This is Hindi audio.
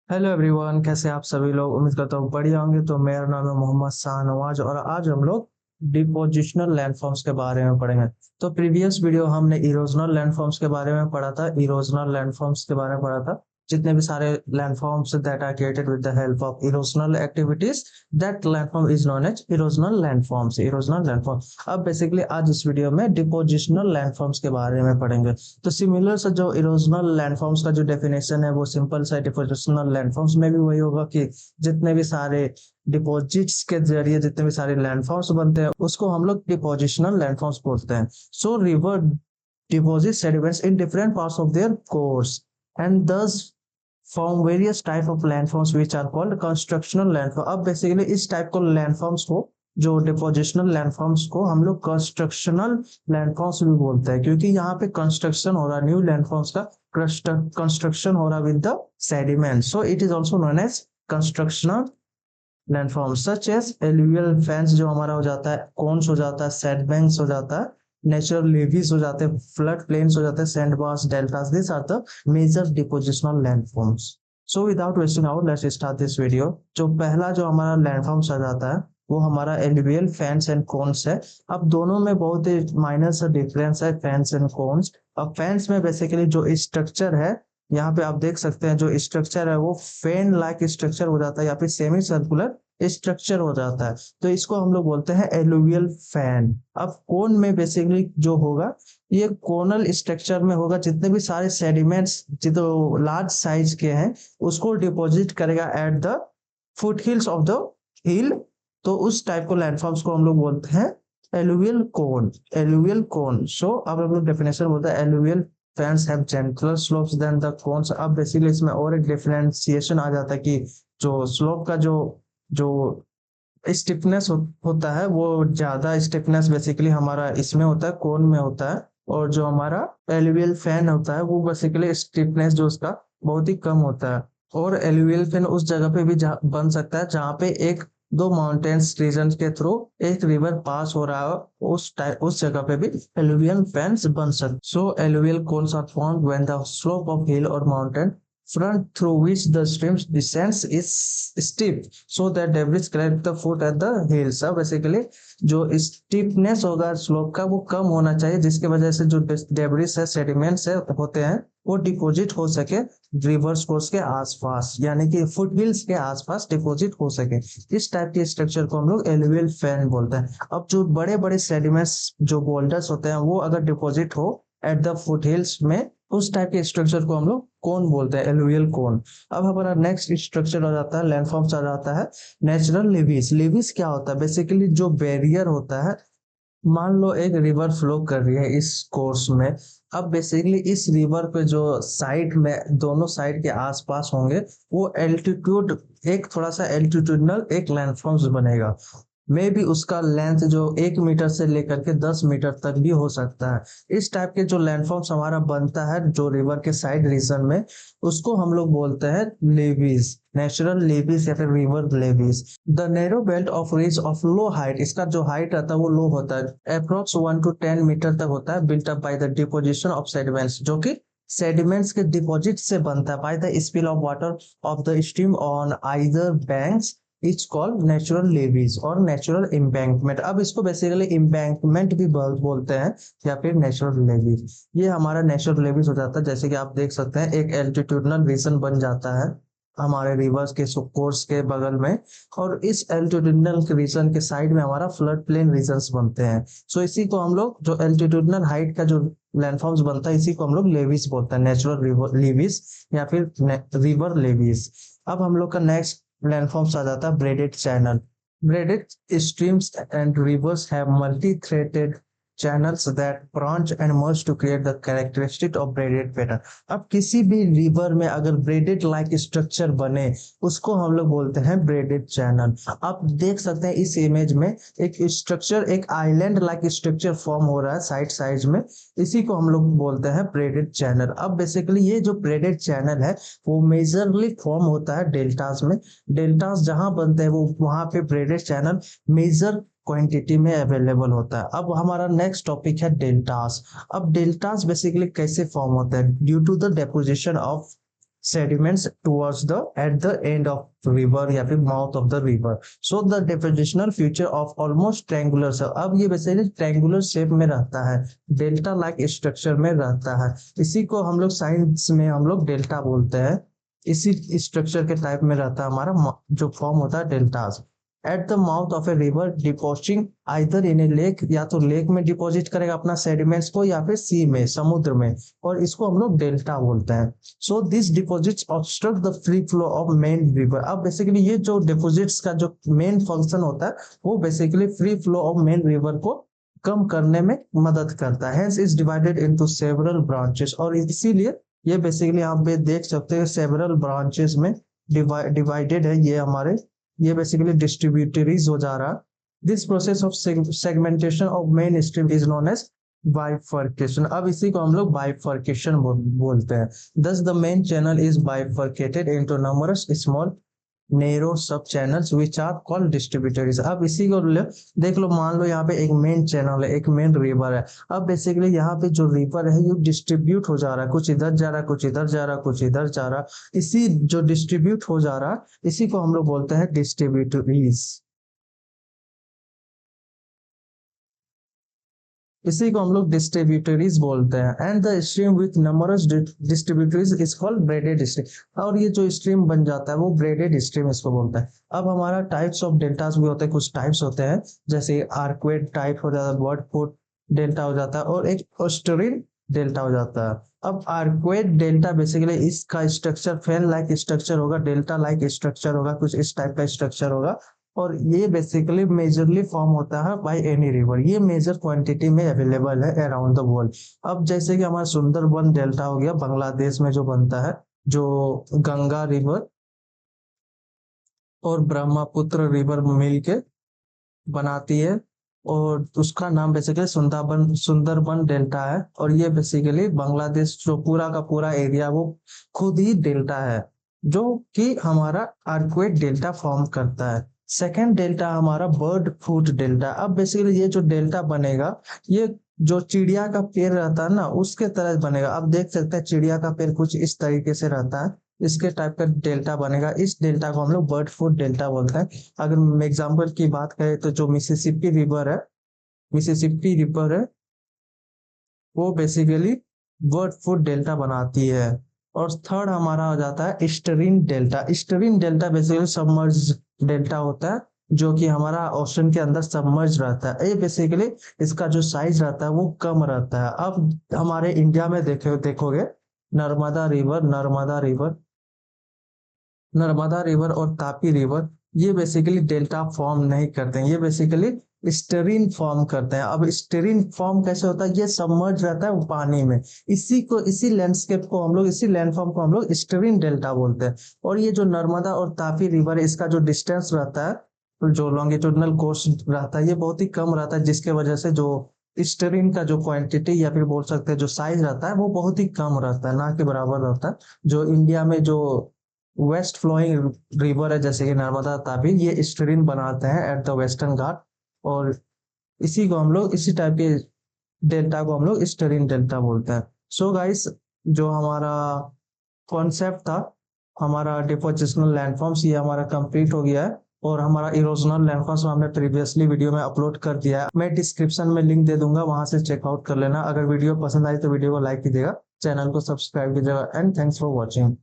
हेलो एवरीवन, कैसे आप सभी लोग। उम्मीद करता हूँ बढ़िया होंगे। तो मेरा नाम है मोहम्मद शाहनवाज और आज हम लोग डिपोजिशनल लैंडफॉर्म्स के बारे में पढ़ेंगे। तो प्रीवियस वीडियो हमने इरोजनल लैंडफॉर्म्स के बारे में पढ़ा था। इरोजनल लैंडफॉर्म्स के बारे में पढ़ा था, जितने भी सारे landforms that are created with the help of erosional activities, that landform is known as erosional landforms. Erosional landform. अब बेसिकली आज इस वीडियो में डिपोजिशनल लैंडफॉर्म्स के बारे में पढ़ेंगे। तो सिमिलर से जो इरोजनल लैंडफॉर्म्स का जो डेफिनेशन है वो सिंपल सा डिपोजिशनल लैंडफॉर्म्स में भी वही होगा कि जितने भी सारे डिपॉजिट्स के जरिए जितने भी सारे लैंडफॉर्म्स बनते हैं उसको हम लोग डिपोजिशनल लैंडफॉर्म्स बोलते हैं। सो river deposit sediments in different parts of their course and thus form various type of landforms which are called constructional landform। अब बेसिकली इस टाइप को लैंडफॉर्म्स को, जो डिपोजिशनल लैंडफॉर्म्स को हम लोग कंस्ट्रक्शनल लैंडफॉर्म्स भी बोलते हैं, क्योंकि यहाँ पे कंस्ट्रक्शन हो रहा, न्यू लैंडफॉर्म्स का कंस्ट्रक्शन हो रहा with the sediment. So it is also known as constructional landform such as alluvial fans जो हमारा हो जाता है, कॉन्स हो जाता है, सेट बैंक्स हो जाता है, नेचुरल लेवीज हो जाते हैं, फ्लड प्लेन्स हो जाते हैं, sand bars, deltas. This are the major depositional landforms. So without wasting our let's start this video. जो पहला जो हमारा लैंडफॉर्म्स आ जाता है वो हमारा एलुवियल फैंस एंड कॉन्स है। अब दोनों में बहुत ही माइनर सा डिफरेंस है, फैंस एंड कॉन्स। अब फैंस में बेसिकली जो स्ट्रक्चर है, यहाँ पे आप देख सकते हैं जो स्ट्रक्चर है वो फैन लाइक स्ट्रक्चर हो जाता है या फिर सेमी सर्कुलर स्ट्रक्चर हो जाता है। तो इसको हम लोग बोलते हैं एलुवियल फैन। अब कोन में बेसिकली जो होगा ये कोनल स्ट्रक्चर में होगा। जितने भी सारे सेडिमेंट्स जो लार्ज साइज के हैं उसको डिपॉजिट करेगा at the foot hills of the हिल। तो उस टाइप को लैंडफॉर्म्स को हम लोग बोलते हैं एलुवियल कोन। एलुवियल कोन। सो अब हम लोग डेफिनेशन बोलते हैं alluvial fans have gentler slopes than the cones। अब बेसिकली इसमें और एक डिफरेंशिएशन आ जाता है कि जो स्लोप का जो जो स्टिफनेस होता है वो ज्यादा स्टिफनेस बेसिकली हमारा इसमें होता है, कोन में होता है। और जो हमारा एलुवियल फैन होता है वो बेसिकली स्टिफनेस जो उसका बहुत ही कम होता है। और एलुवियल फैन उस जगह पे भी बन सकता है जहाँ पे एक दो माउंटेन्स रीजन के थ्रू एक रिवर पास हो रहा है, उस जगह पे भी एलुवियल फैंस बन सकते। So alluvial cones are formed when the slope of hill और mountain front through which the stream descends is steep so that debris collect the foot at the hills। अब बेसिकली जो स्टीपनेस होगा स्लोप का वो कम होना चाहिए, जिसके वजह से जो डेब्रिस है, सेडिमेंट्स है होते हैं वो डिपॉजिट हो सके रिवर्स कोर्स के आसपास, यानी कि फुट हिल्स के आसपास डिपॉजिट हो सके। इस टाइप के स्ट्रक्चर को हम लोग एलुवियल फैन बोलते हैं। अब जो बड़े बड़े सेडिमेंट्स जो बोल्डर्स होते हैं वो अगर डिपॉजिट हो एट द फुट हिल्स में, उस टाइप के स्ट्रक्चर को हम लोग कोन बोलते हैं, एलुवियल कोन। अब हमारा नेक्स्ट स्ट्रक्चर आ जाता है, लैंडफॉर्म्स आ जाता है नेचुरल लेवीज। लेवीज क्या होता है? बेसिकली जो बैरियर होता है। मान लो एक रिवर फ्लो कर रही है इस कोर्स में। अब बेसिकली इस रिवर पे जो साइड में दोनों साइड के आसपास होंगे वो एल्टीट्यूड, एक थोड़ा सा एल्टीट्यूडनल एक लैंडफॉर्म्स बनेगा। मे भी उसका लेंथ जो 1 मीटर से लेकर के 10 मीटर तक भी हो सकता है। इस टाइप के जो लैंडफॉर्म्स हमारा बनता है जो रिवर के साइड रीजन में, उसको हम लोग बोलते हैं लेवीज, नेचुरल लेवीज या फिर river levies. The narrow belt of ridge of low height, इसका जो हाइट रहता है वो लो होता है, अप्रोक्स 1 to 10 मीटर तक होता है। Built up by the deposition of sediments, जो कि सेडिमेंट्स के डिपॉजिट से बनता है। By the spill of water of the stream on either banks it's called natural levies और नेचुरल एम्बैंकमेंट। अब इसको बेसिकली एम्बैंकमेंट भी बोलते हैं या फिर नेचुरल लेवीज। ये हमारा नेचुरल लेवीज हो जाता है। जैसे कि आप देख सकते हैं एक एल्टीट्यूडनल रीजन बन जाता है हमारे रिवर्स के कोर्स के बगल में, और इस एल्टीट्यूडनल रीजन के साइड में हमारा फ्लड प्लेन रीजन्स बनते हैं। सो इसी को हम लोग जो एल्टीट्यूडनल हाइट का जो लैंडफॉर्म्स बनता है इसी को हम लोग लेवीज बोलते हैं, नेचुरल लेवीज या फिर रिवर लेवीज। अब हम लोग का नेक्स्ट लैंडफॉर्म्स आ जाता है braided channel. Braided streams and rivers have multi threaded channels that branch and merge to create the characteristic of braided pattern। अब किसी भी रिवर में अगर ब्रेडेड लाइक स्ट्रक्चर बने उसको हम लोग बोलते हैं ब्रेडेड चैनल। आप देख सकते हैं इस इमेज में एक स्ट्रक्चर, एक आइलैंड लाइक स्ट्रक्चर फॉर्म हो रहा है साइड साइड में, इसी को हम लोग बोलते हैं ब्रेडेड चैनल। अब बेसिकली ये जो ब्रेडेड चैनल है वो मेजरली फॉर्म होता है डेल्टास में। डेल्टास जहां बनते हैं वो वहां पे ब्रेडेड चैनल मेजर क्वांटिटी में अवेलेबल होता है। अब हमारा नेक्स्ट टॉपिक है डेल्टास। अब डेल्टास बेसिकली कैसे फॉर्म होता है? Due to the deposition of sediments towards the at the end of river या फिर mouth of the river. So the depositional feature of almost triangular है। अब ये बेसिकली ट्रायंगुलर शेप में रहता है, डेल्टा लाइक स्ट्रक्चर में रहता है। इसी को हम लोग साइंस में हम लोग डेल्टा बोलते हैं। इसी स्ट्रक्चर के टाइप में रहता है हमारा जो फॉर्म होता है deltas. At the mouth of a river depositing either in A lake, या तो लेक में डिपॉजिट करेगा अपना सेडिमेंट्स को, या फिर सी में, समुद्र में, और इसको हम लोग डेल्टा बोलते हैं। So this deposits obstruct the free flow of main river. अब बेसिकली ये जो डिपॉजिट्स का जो मेन फंक्शन होता है वो basically free flow of main river को कम करने में मदद करता है। Hence is divided into several branches, और इसीलिए ये बेसिकली आप पे देख सकते हैं सेवरल ब्रांचेस में डिवाइडेड है। ये हमारे ये बेसिकली डिस्ट्रीब्यूटरीज हो जा रहा। This process of segmentation of main stream is known as bifurcation. अब इसी को हम लोग बाइफर्केशन बोलते हैं। Thus the main channel is bifurcated into numbers small narrow sub channels which are called distributaries. अब इसी को देख लो, मान लो यहाँ पे एक मेन चैनल है, एक मेन रिवर है। अब बेसिकली यहाँ पे जो रिवर है ये डिस्ट्रीब्यूट हो जा रहा है, कुछ इधर जा रहा है, कुछ इधर जा रहा है, कुछ इधर जा रहा है। इसी जो डिस्ट्रीब्यूट हो जा रहा है इसी को हम लोग बोलते हैं डिस्ट्रीब्यूटरीज। इसी को हम लोग डिस्ट्रीब्यूटरीज बोलते हैं। And the stream with numbers distributaries is called braided stream. और ये जो स्ट्रीम बन जाता है वो ब्रेडेड स्ट्रीम इसको बोलता है। अब हमारा टाइप्स ऑफ डेल्टास भी होते हैं, कुछ टाइप्स होते हैं, जैसे आर्क्वेट टाइप हो जाता है, बर्ड फुट डेल्टा हो जाता है, और एक ऑस्टरिन डेल्टा हो जाता है। अब आर्क्वेट डेल्टा बेसिकली इसका स्ट्रक्चर फैन लाइक स्ट्रक्चर होगा, डेल्टा लाइक स्ट्रक्चर होगा, कुछ इस टाइप का स्ट्रक्चर होगा, और ये बेसिकली मेजरली फॉर्म होता है बाय एनी रिवर। ये मेजर क्वांटिटी में अवेलेबल है अराउंड द वर्ल्ड। अब जैसे कि हमारा सुंदरबन डेल्टा हो गया बांग्लादेश में जो बनता है, जो गंगा रिवर और ब्रह्मपुत्र रिवर मिलके बनाती है, और उसका नाम बेसिकली सुंदरबन डेल्टा है। और ये बेसिकली बांग्लादेश जो पूरा का पूरा एरिया वो खुद ही डेल्टा है, जो कि हमारा आर्क्वेट डेल्टा फॉर्म करता है। सेकेंड डेल्टा हमारा बर्ड फूट डेल्टा। अब बेसिकली ये जो डेल्टा बनेगा ये जो चिड़िया का पैर रहता है ना उसके तरह बनेगा। अब देख सकते हैं चिड़िया का पैर कुछ इस तरीके से रहता है, इसके टाइप का डेल्टा बनेगा। इस डेल्टा को हम लोग बर्ड फूट डेल्टा बोलते हैं। अगर एग्जाम्पल की बात करें तो जो मिसिसिपी रिवर है वो बेसिकली बर्ड फूट डेल्टा बनाती है। और थर्ड हमारा हो जाता है estuarine delta. Estuarine delta basically submerge delta होता है, जो कि हमारा ओशन के अंदर सबमर्ज रहता है। ये बेसिकली इसका जो साइज रहता है वो कम रहता है। अब हमारे इंडिया में देखोगे नर्मदा रिवर और तापी रिवर ये बेसिकली डेल्टा फॉर्म नहीं करते हैं, ये बेसिकली स्टेरीन फॉर्म करते हैं। अब स्टेरीन फॉर्म कैसे होता है, ये सबमर्ज रहता है पानी में। इसी लैंडस्केप को हम लोग, इसी लैंडफॉर्म को हम लोग स्टेरीन डेल्टा बोलते हैं। और ये जो नर्मदा और तापी रिवर है इसका जो डिस्टेंस रहता है, जो लॉन्गिट्यूडनल कोर्स रहता है ये बहुत ही कम रहता है, जिसके वजह से जो स्टेरीन का जो क्वांटिटी या फिर बोल सकते हैं जो साइज रहता है वो बहुत ही कम रहता है, ना के बराबर रहता है। जो इंडिया में जो वेस्ट फ्लोइंग रिवर है जैसे कि नर्मदा तापी, ये स्टेरीन बनाते हैं एट द वेस्टर्न घाट, और इसी को हम लोग, इसी टाइप के डेल्टा को हम लोग स्टेरीन डेल्टा बोलते हैं। सो गाइस, जो हमारा कॉन्सेप्ट था हमारा डिपोजिशनल लैंडफॉर्म्स ये हमारा कंप्लीट हो गया है, और हमारा इरोजनल लैंडफॉर्म्स हमने प्रीवियसली वीडियो में अपलोड कर दिया है। मैं डिस्क्रिप्शन में लिंक दे दूंगा, वहां से चेकआउट कर लेना। अगर वीडियो पसंद आई तो वीडियो को लाइक कीजिएगा, चैनल को सब्सक्राइब कीजिएगा, एंड थैंक्स फॉर वॉचिंग।